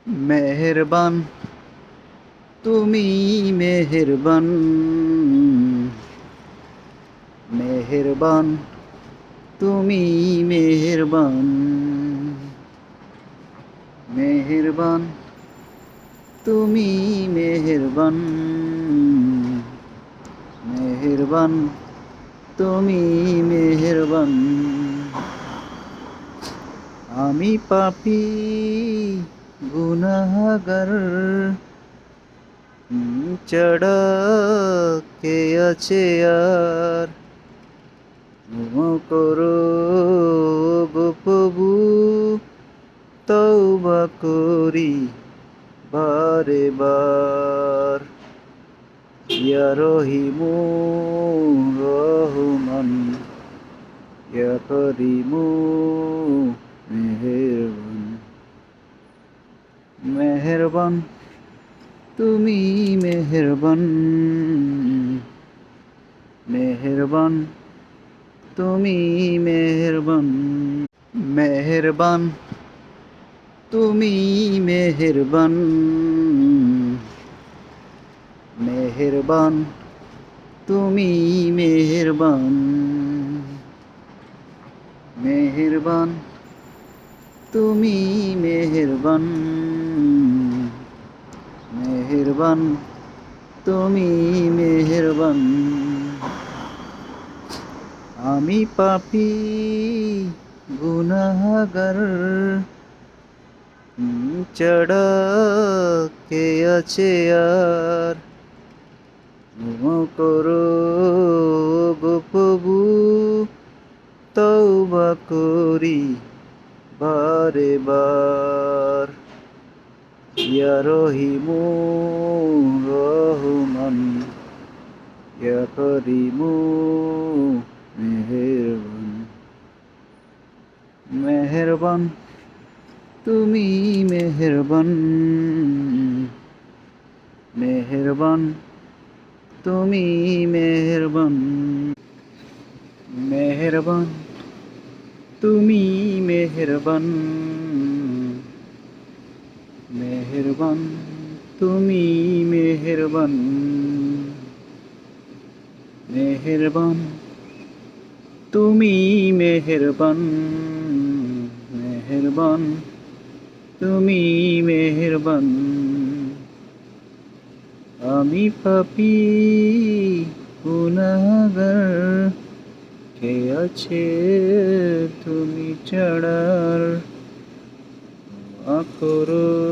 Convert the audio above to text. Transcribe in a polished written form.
মেহেরবান তুমি মেহেরবান, মেহেরবান তুমি মেহেরবান, মেহেরবান তুমি মেহেরবান, মেহেরবান তুমি মেহেরবান। আমি পাপী গুনাহগার, ছাড়া কে আছে আর? ক্ষমা করো গো প্রভু, তওবা করি বারে বার। ইয়া রহিমু রহমান, ইয়া করিমু মেহেরবান, মেহেরবান তুমি মেহেরবান, মেহেরবান তুমি মেহেরবান, মেহেরবান তুমি মেহেরবান, মেহেরবান তুমি মেহেরবান, মেহেরবান তুমি মেহেরবান, মেহেরবান তুমি মেহেরবান। আমি পাপী গুনাহগার, ছাড়া কে আছে আর? ক্ষমা করো গো প্রভু, তওবা করি বারে বার। ইয়া রহিমু রহমান, ইয়া করিমু মেহেরবান, মেহেরবান তুমি মেহেরবান, মেহেরবান তুমি মেহেরবান, মেহেরবান তুমি মেহেরবান, মেহেরবান তুমি মেহেরবান, মেহেরবান তুমি মেহেরবান, মেহেরবান তুমি মেহেরবান। আমি পাপী গুনাহগার, কে আছে তুমি ছাড়ার? ক্ষমা করো।